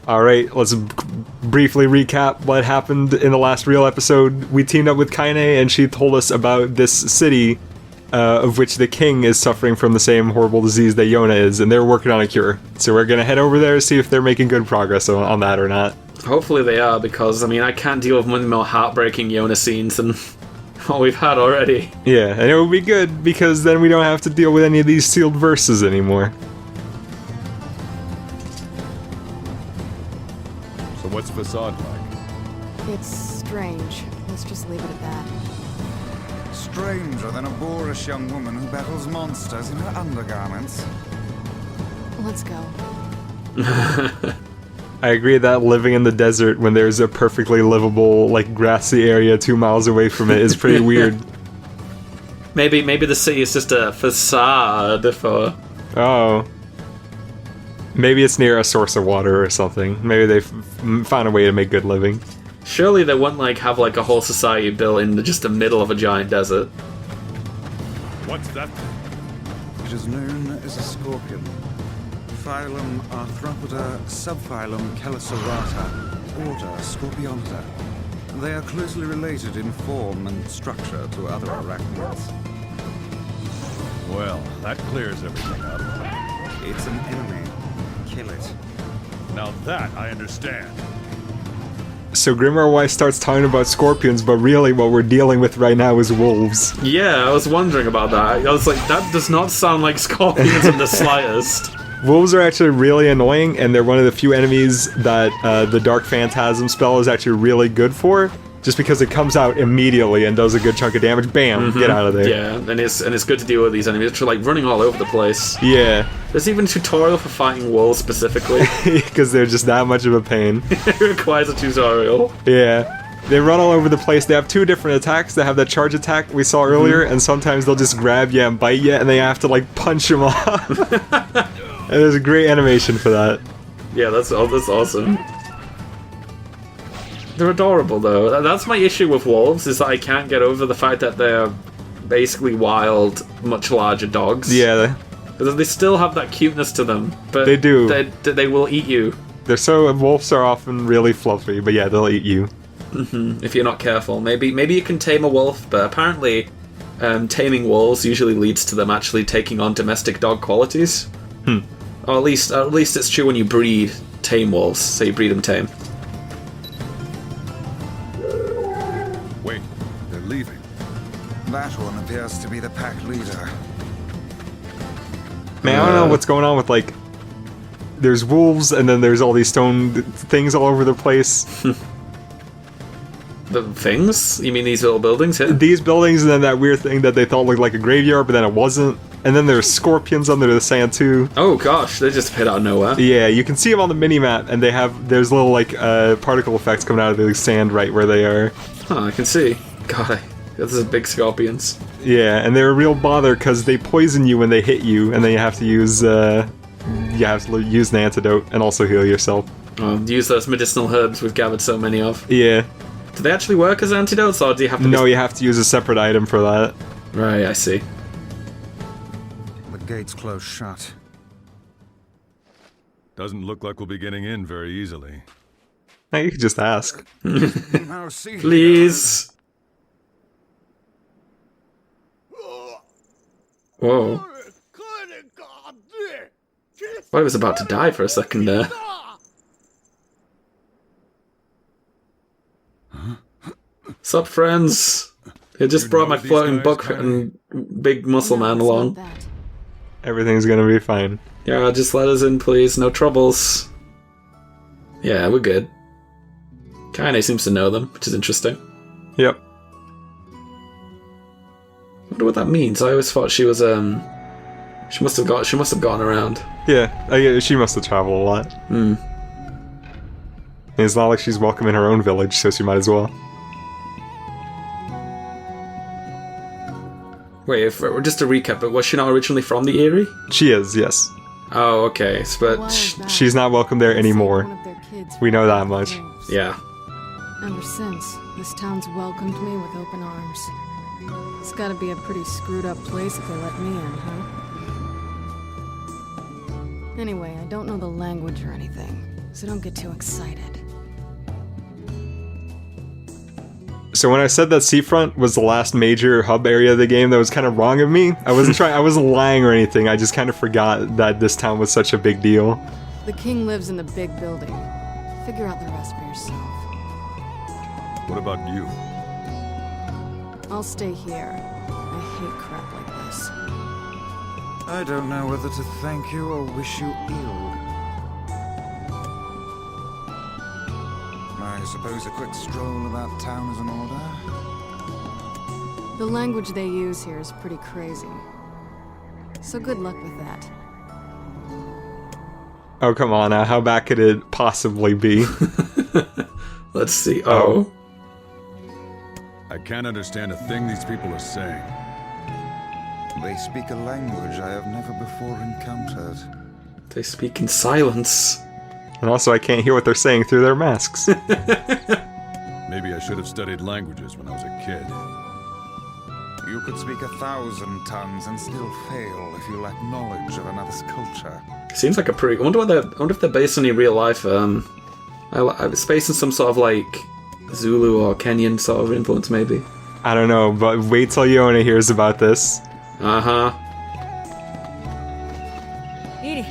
Alright, let's briefly recap what happened in the last real episode. We teamed up with Kaine, and she told us about this city of which the king is suffering from the same horrible disease that Yona is, and they're working on a cure. So we're gonna head over there to see if they're making good progress on that or not. Hopefully they are, because, I mean, I can't deal with many more heartbreaking Yona scenes than what we've had already. Yeah, and it would be good, because then we don't have to deal with any of these sealed verses anymore. So what's facade like? It's strange. Let's just leave it at that. Stranger than a boorish young woman who battles monsters in her undergarments. Let's go. I agree that living in the desert when there's a perfectly livable, like, grassy area 2 miles away from it is pretty weird. Maybe the city is just a facade for... Oh. Maybe it's near a source of water or something. Maybe they've found a way to make good living. Surely they wouldn't, like, have, like, a whole society built in just the middle of a giant desert. What's that thing? It is known as a scorpion. Phylum Arthropoda, subphylum Chelicerata, order Scorpionta. They are closely related in form and structure to other arachnids. Well, that clears everything up. It's an enemy. Kill it. Now that I understand. So Grimoire Weiss starts talking about scorpions, but really what we're dealing with right now is wolves. Yeah, I was wondering about that. I was like, that does not sound like scorpions in the slightest. Wolves are actually really annoying, and they're one of the few enemies that the Dark Phantasm spell is actually really good for, just because it comes out immediately and does a good chunk of damage. Bam! Get out of there. Yeah, and it's good to deal with these enemies, which are like running all over the place. Yeah. There's even a tutorial for fighting wolves specifically. Because they're just that much of a pain. It requires a tutorial. Yeah. They run all over the place. They have two different attacks. They have that charge attack we saw earlier, and sometimes they'll just grab you and bite you, and they have to, like, punch them off. And there's a great animation for that. Yeah, that's awesome. They're adorable, though. That's my issue with wolves, is that I can't get over the fact that they're basically wild, much larger dogs. Yeah. But they still have that cuteness to them. But They do. They will eat you. Wolves are often really fluffy, but yeah, they'll eat you. If you're not careful. Maybe you can tame a wolf, but apparently taming wolves usually leads to them actually taking on domestic dog qualities. Or at least it's true when you breed tame wolves, so you breed them tame. Wait, they're leaving. That one appears to be the pack leader. Man, I don't know what's going on with, like, there's wolves, and then there's all these stone things all over the place. The things? You mean these little buildings here? These buildings, and then that weird thing that they thought looked like a graveyard, but then it wasn't. And then there's scorpions under the sand, too. Oh gosh, they just appeared out of nowhere. Yeah, you can see them on the mini-map, and there's little, like, particle effects coming out of the sand right where they are. Huh, I can see. God, this is big scorpions. Yeah, and they're a real bother, because they poison you when they hit you, and then you have to use an antidote, and also heal yourself. Use those medicinal herbs we've gathered so many of. Yeah. Do they actually work as antidotes, or do you have to... No, you have to use a separate item for that. Right, I see. The gate's closed shut. Doesn't look like we'll be getting in very easily. Now you could just ask. Now see, Please. Whoa. I was about to die for a second there. Sup, friends? I just brought my floating book and big muscle man No, it's not along. that. Everything's gonna be fine. Yeah, just let us in, please. No troubles. Yeah, we're good. Kaine seems to know them, which is interesting. Yep. I wonder what that means. I always thought she was she must have gone around. Yeah, she must have traveled a lot. And it's not like she's welcome in her own village, so she might as well. Wait, just to recap, but was she not originally from the Eyrie? She is, yes. Oh, okay. But Why is that? She's not welcome there They saved anymore. one of their kids We know from that the much. wolves. yeah. Ever since, this town's welcomed me with open arms. It's gotta be a pretty screwed up place if they let me in, huh? Anyway, I don't know the language or anything. so don't get too excited. So when I said that Seafront was the last major hub area of the game, that was kind of wrong of me. I wasn't lying or anything, I just kind of forgot that this town was such a big deal. The king lives in the big building. Figure out the rest for yourself. What about you? I'll stay here. I hate crap like this. I don't know whether to thank you or wish you ill. I suppose a quick stroll about town is in order. The language they use here is pretty crazy. So good luck with that. Oh, come on now, how bad could it possibly be? Let's see. Oh. I can't understand a thing these people are saying. They speak a language I have never before encountered. They speak in silence. And also I can't hear what they're saying through their masks. Maybe I should have studied languages when I was a kid. You could speak 1,000 tongues and still fail if you lack knowledge of another's culture. Seems like a pretty. I wonder if they're based on any real life. It's based on some sort of like Zulu or Kenyan sort of influence, maybe. I don't know, but wait till Yona hears about this. Uh huh. Edie.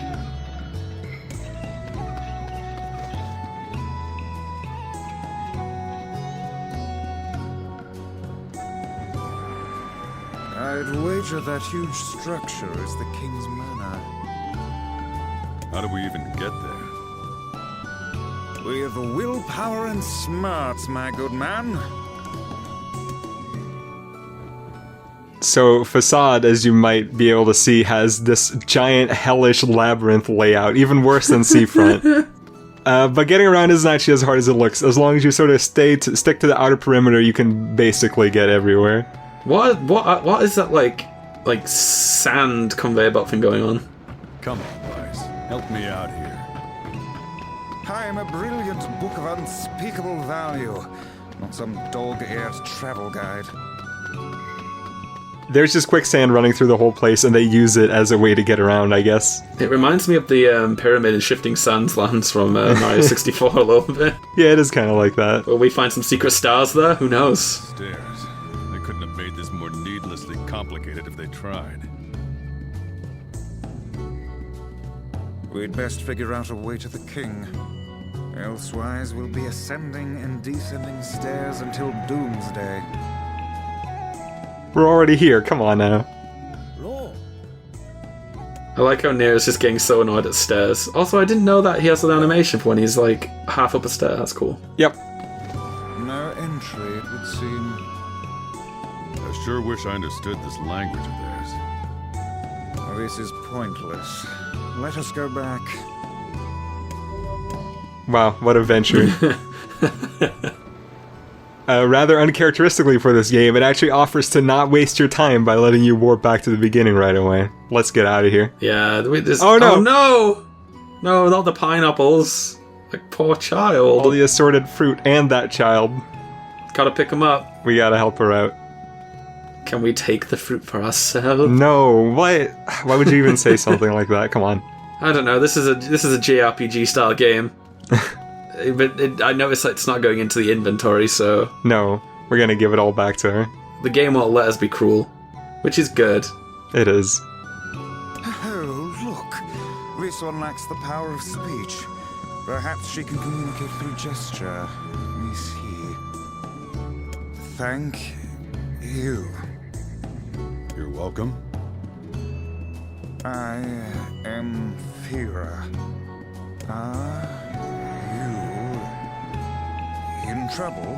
I'd wager that huge structure is the king's manor. How do we even get there? With willpower and smarts, my good man. So Facade, as you might be able to see, has this giant hellish labyrinth layout, even worse than Seafront. But getting around isn't actually as hard as it looks. As long as you sort of stick to the outer perimeter, you can basically get everywhere. What is that like sand conveyor belt thing going on? Come on, Bryce. Help me out here. I am a brilliant book of unspeakable value, not some dog-eared travel guide. There's just quicksand running through the whole place, and they use it as a way to get around, I guess. It reminds me of the pyramid and shifting sands lands from Mario 64 a little bit. Yeah, it is kind of like that. Will we find some secret stars there? Who knows? Stairs. They couldn't have made this more needlessly complicated if they tried. We'd best figure out a way to the king. Elsewise, we'll be ascending and descending stairs until doomsday. We're already here, come on now. I like how NieR is just getting so annoyed at stairs. Also, I didn't know that he has an animation for when he's like half up a stair. That's cool. Yep. No entry, it would seem. I sure wish I understood this language of theirs. This is pointless. Let us go back. Wow, what a venture. Rather uncharacteristically for this game, it actually offers to not waste your time by letting you warp back to the beginning right away. Let's get out of here. Yeah. Oh, no! Oh no! No, not the pineapples. Like poor child. All the assorted fruit and that child. Gotta pick him up. We gotta help her out. Can we take the fruit for ourselves? No, what? Why would you even say something like that? Come on. I don't know. This is a JRPG style game. But I noticed that it's not going into the inventory, so No, we're gonna give it all back to her. the game won't let us be cruel, which is good. It is. Oh, look. This one lacks the power of speech. Perhaps she can communicate through gesture. Let me see. Thank you. You're welcome. I am Fira. Are you in trouble?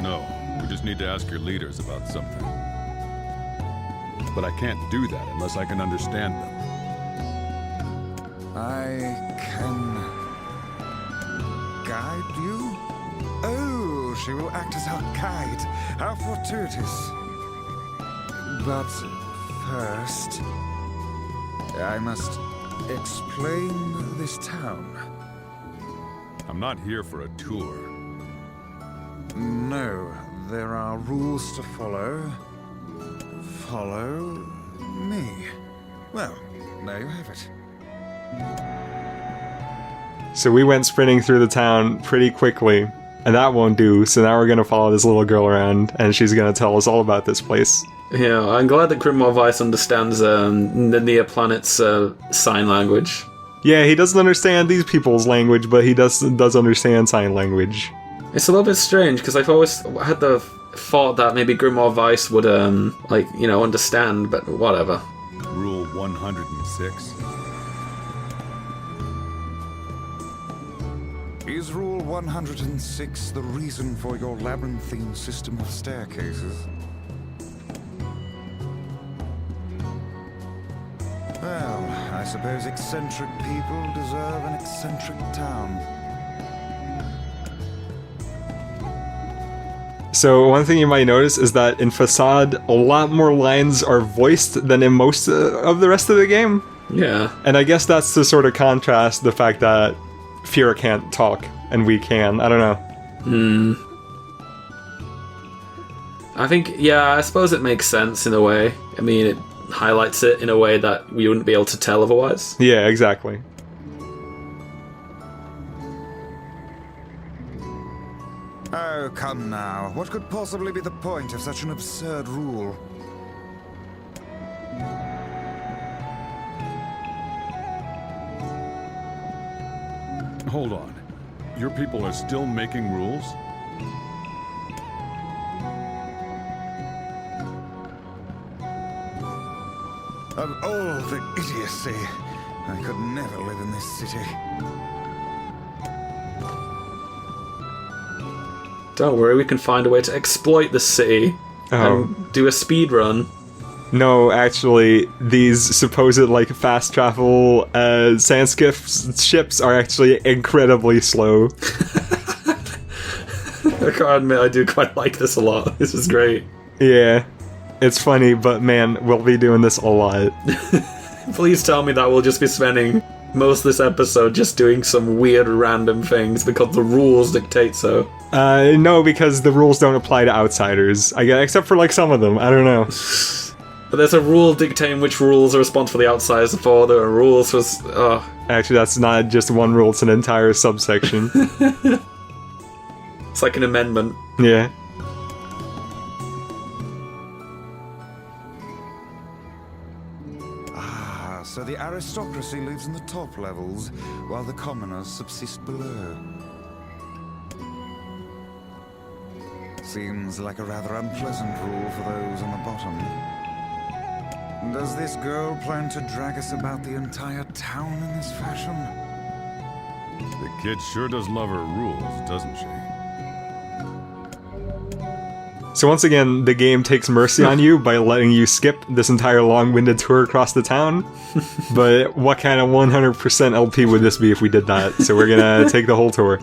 No, we just need to ask your leaders about something. But I can't do that unless I can understand them. I can guide you? Oh, she will act as our guide. How fortuitous. But first, I must explain this town. I'm not here for a tour. No, there are rules to follow. Follow me. Well, there you have it. So we went sprinting through the town pretty quickly, and that won't do, so now we're gonna follow this little girl around, and she's gonna tell us all about this place. Yeah, I'm glad that Grimoire Weiss understands the NieR planet's sign language. Yeah, he doesn't understand these people's language, but he does understand sign language. It's a little bit strange, because I've always had the thought that maybe Grimoire Weiss would, understand, but whatever. Rule 106. Is Rule 106 the reason for your labyrinthine system of staircases? Well, I suppose eccentric people deserve an eccentric town. So one thing you might notice is that in Facade, a lot more lines are voiced than in most of the rest of the game. Yeah. And I guess that's to sort of contrast the fact that Fira can't talk, and we can. I don't know. I suppose it makes sense in a way. I mean, it highlights it in a way that we wouldn't be able to tell otherwise. Yeah, exactly. Oh, come now. What could possibly be the point of such an absurd rule? Hold on. Your people are still making rules? Of all the idiocy, I could never live in this city. Don't worry, we can find a way to exploit the city and do a speed run. No, actually, these supposed, fast travel sand ships are actually incredibly slow. I gotta admit, I do quite like this a lot. This is great. Yeah, it's funny, but man, we'll be doing this a lot. Please tell me that we'll just be spending most of this episode just doing some weird random things because the rules dictate so. No, because the rules don't apply to outsiders. I guess, except for some of them. I don't know. But there's a rule dictating which rules are responsible for the outsiders for. There are rules for... Actually, that's not just one rule, it's an entire subsection. It's like an amendment. Yeah. Ah, so the aristocracy lives in the top levels, while the commoners subsist below. Seems like a rather unpleasant rule for those on the bottom. Does this girl plan to drag us about the entire town in this fashion? The kid sure does love her rules, doesn't she? So once again, the game takes mercy on you by letting you skip this entire long-winded tour across the town. But what kind of 100% LP would this be if we did that? So we're gonna take the whole tour.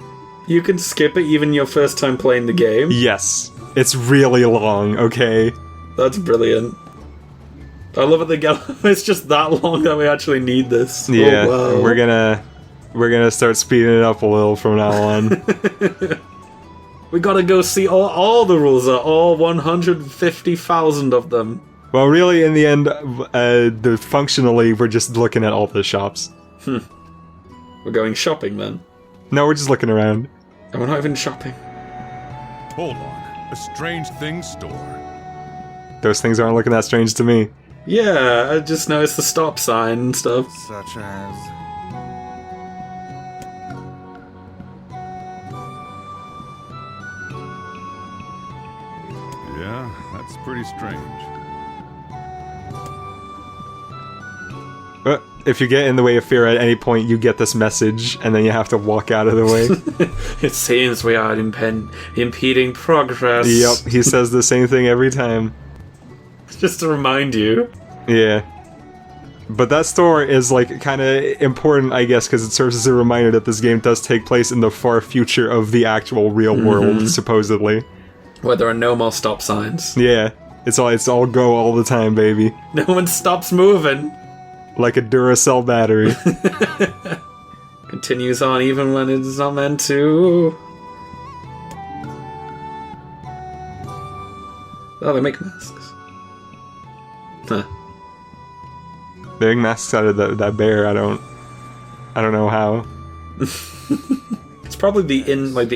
You can skip it even your first time playing the game? Yes. It's really long, okay? That's brilliant. I love it it's just that long that we actually need this. Yeah, oh, wow. we're gonna start speeding it up a little from now on. We gotta go see all the rules, all 150,000 of them. Well, really, in the end, functionally, we're just looking at all the shops. We're going shopping then. No, we're just looking around. And we're not even shopping. Hold on. A strange things store. Those things aren't looking that strange to me. Yeah, I just noticed the stop sign and stuff. Such as... Yeah, that's pretty strange. If you get in the way of fear at any point, you get this message, and then you have to walk out of the way. It seems we are impeding progress. Yep, he says the same thing every time. Just to remind you. Yeah. But that store is, kind of important, I guess, because it serves as a reminder that this game does take place in the far future of the actual real world, supposedly. Where there are no more stop signs. Yeah. It's all go all the time, baby. No one stops moving. Like a Duracell battery. Continues on even when it's not meant to. Oh, they make masks. Huh. They make masks out of that bear, I don't know how. It's probably the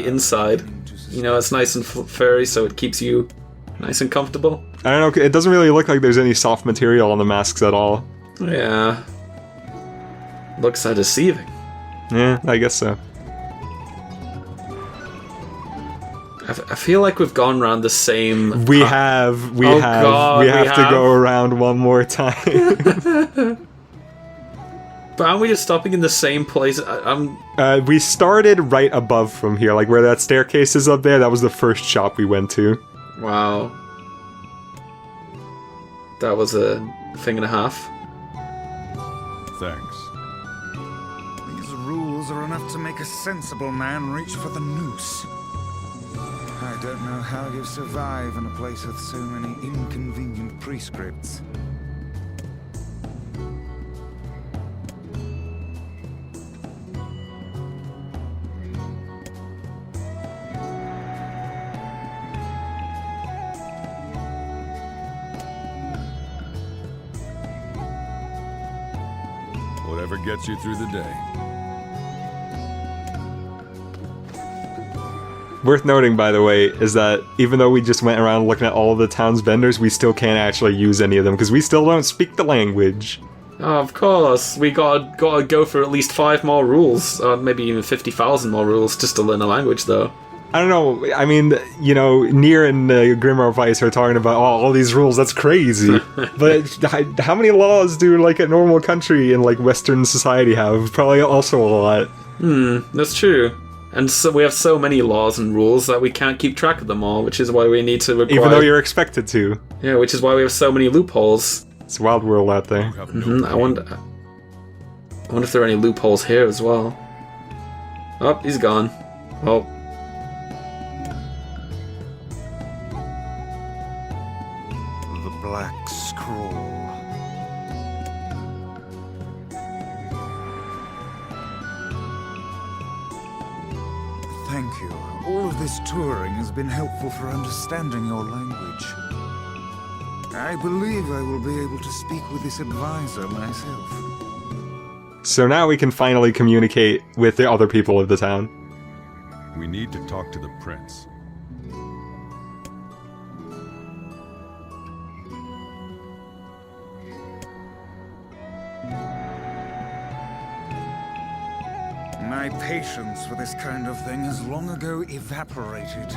inside. You know, it's nice and furry, so it keeps you nice and comfortable. I don't know, it doesn't really look like there's any soft material on the masks at all. Yeah. Looks so deceiving. Yeah, I guess so. I feel like we've gone around the same... We have to go around one more time. But aren't we just stopping in the same place? We started right above from here, like where that staircase is up there. That was the first shop we went to. Wow. That was a thing and a half. Thanks. These rules are enough to make a sensible man reach for the noose. I don't know how you survive in a place with so many inconvenient prescripts. Whatever gets you through the day. Worth noting, by the way, is that even though we just went around looking at all of the town's vendors, we still can't actually use any of them, because we still don't speak the language. Oh, of course. We gotta go for at least 5 more rules, or maybe even 50,000 more rules just to learn a language, though. I don't know, I mean, you know, NieR and Grimoire Vice are talking about, all these rules, that's crazy. But how many laws do, like, a normal country in, like, Western society have? Probably also a lot. That's true. And so we have so many laws and rules that we can't keep track of them all, which is why we need to require... Even though you're expected to. Yeah, which is why we have so many loopholes. It's a wild world out there. I wonder if there are any loopholes here as well. Oh, he's gone. Oh. The Black Scroll. Thank you. All of this touring has been helpful for understanding your language. I believe I will be able to speak with this advisor myself. So now we can finally communicate with the other people of the town. We need to talk to the prince. My patience for this kind of thing has long ago evaporated.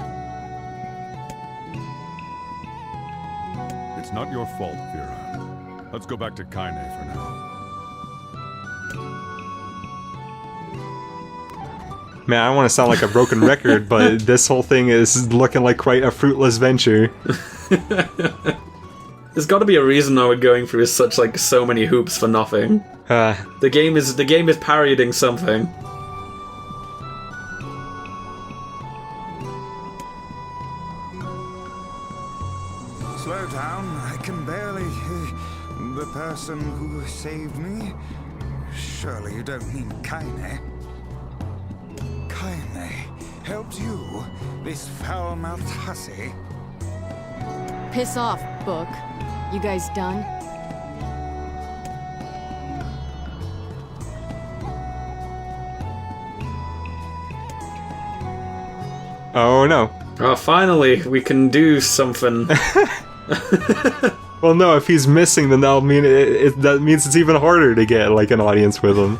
It's not your fault, Vera. Let's go back to Kaine for now. Man, I don't want to sound like a broken record, but this whole thing is looking like quite a fruitless venture. There's got to be a reason why we're going through so many hoops for nothing. The game is parodying something. Slow down, I can barely hear the person who saved me. Surely you don't mean Kaine. Kaine helped you, this foul-mouthed hussy? Piss off, book. You guys done? Oh no. Oh, finally, we can do something. Well, no, if he's missing, then that'll mean that means it's even harder to get, like, an audience with him.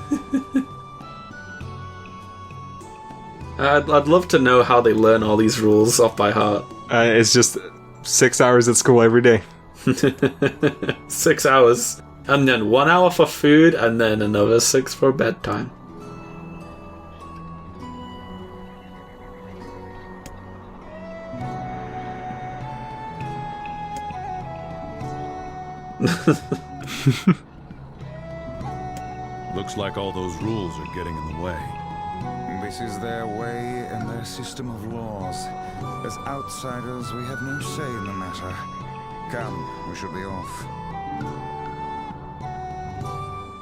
I'd love to know how they learn all these rules off by heart. It's just 6 hours at school every day. 6 hours. And then 1 hour for food, and then another 6 for bedtime. Looks like all those rules are getting in the way. This is their way and their system of laws. As outsiders, we have no say in the matter. Come, we should be off.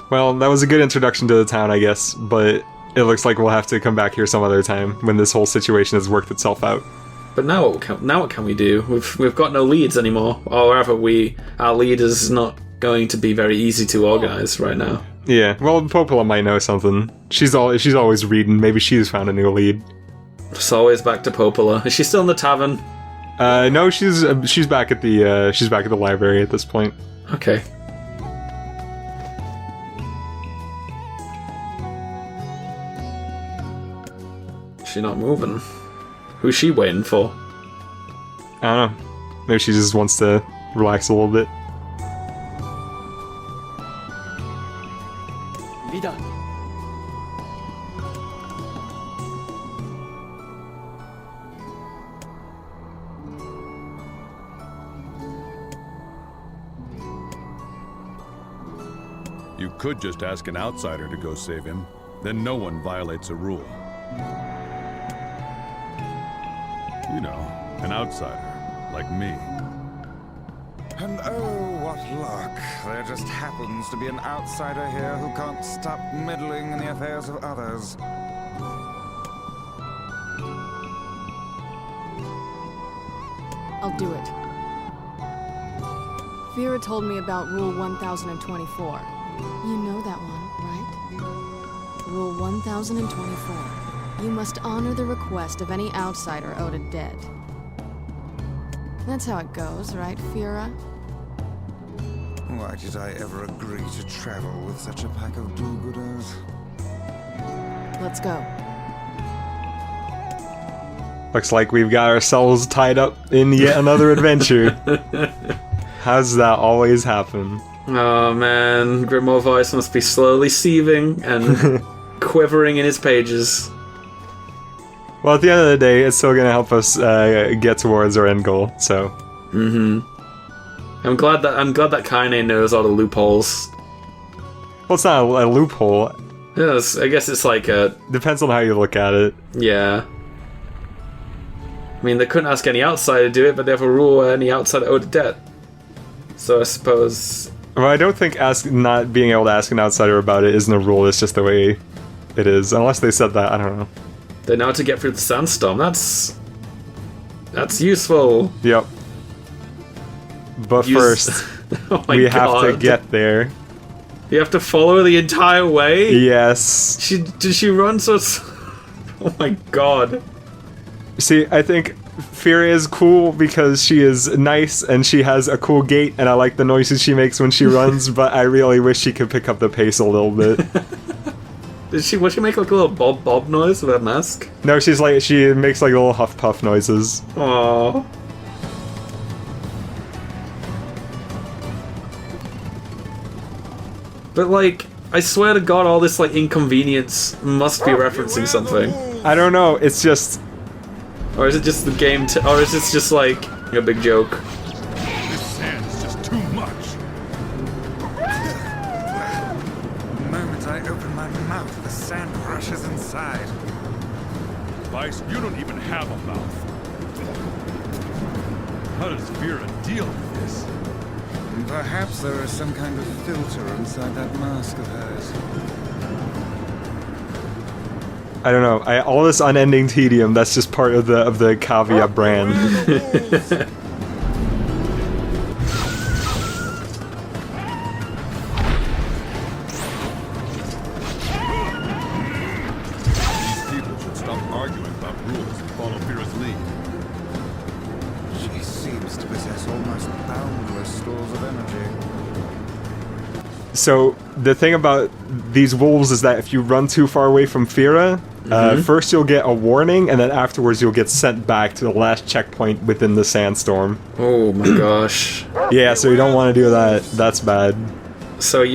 Well, that was a good introduction to the town, I guess, but it looks like we'll have to come back here some other time when this whole situation has worked itself out. But now what can we do? We've got no leads anymore. Or rather, our lead is not going to be very easy to organize right now. Yeah, well, Popola might know something. She's always reading. Maybe she's found a new lead. It's always back to Popola. Is she still in the tavern? No, she's back at the library at this point. Okay. She's not moving. Who's she waiting for? I don't know. Maybe she just wants to relax a little bit. Vida. You could just ask an outsider to go save him. Then no one violates a rule. You know, an outsider, like me. And oh, what luck. There just happens to be an outsider here who can't stop meddling in the affairs of others. I'll do it. Vera told me about Rule 1024. You know that one, right? Rule 1024. You must honor the request of any outsider owed a debt. That's how it goes, right, Vera? Why did I ever agree to travel with such a pack of do-gooders? Let's go. Looks like we've got ourselves tied up in yet another adventure. How's that always happen? Oh man, Grimoire Voice must be slowly seething and quivering in his pages. Well, at the end of the day, it's still gonna help us get towards our end goal. So. I'm glad that Kaine knows all the loopholes. Well, it's not a loophole. Yes, I guess it's like a... Depends on how you look at it. Yeah. I mean, they couldn't ask any outsider to do it, but they have a rule where any outsider owed a debt. So I suppose... Well, I don't think not being able to ask an outsider about it isn't a rule, it's just the way it is. Unless they said that, I don't know. They know how to get through the sandstorm. That's useful. Yep. But first, Oh my we God. have to get there. You have to follow the entire way? Yes. Did she run so... Oh my God. See, I think Furia is cool because she is nice and she has a cool gait and I like the noises she makes when she runs, but I really wish she could pick up the pace a little bit. Does she make like a little bob noise with her mask? No, she makes like little huff puff noises. Aww. But like, I swear to God, all this like inconvenience must be referencing something. I don't know, it's just... Or is it just the game, or is this just like a big joke? This sand is just too much. The moment I open my mouth, the sand rushes inside. Vice, you don't even have a mouth. How does Vera deal with this? Perhaps there is some kind of filter inside that mask of hers. I don't know. All this unending tedium, that's just part of the Kavya brand. These people should stop arguing about rules and follow Vera's lead. She seems to possess almost boundless stores of energy. So, the thing about these wolves is that if you run too far away from Fira, first you'll get a warning, and then afterwards you'll get sent back to the last checkpoint within the sandstorm. Oh my gosh. Yeah, so you don't want to do that. That's bad. So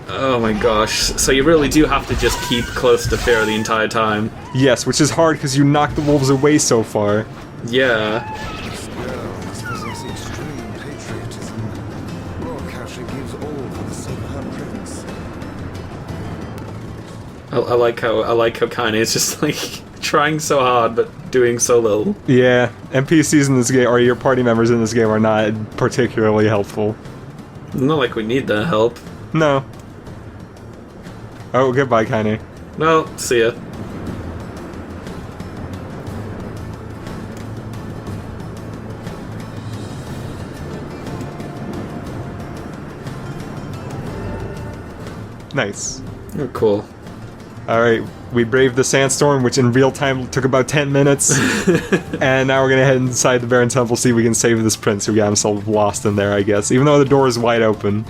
oh my gosh. So you really do have to just keep close to Farah the entire time. Yes, which is hard because you knock the wolves away so far. Yeah. This girl must possess extreme patriotism. Look how she gives all for the sake of her prince. I like how Kaine is just like trying so hard but doing so little. Yeah, NPCs in this game, or your party members in this game, are not particularly helpful. Not like we need their help. No. Oh, goodbye, Kaine. No, see ya. Nice. Oh, cool. Alright, we braved the sandstorm, which in real time took about 10 minutes. And now we're gonna head inside the Baron Temple, see if we can save this prince who got himself lost in there, I guess. Even though the door is wide open.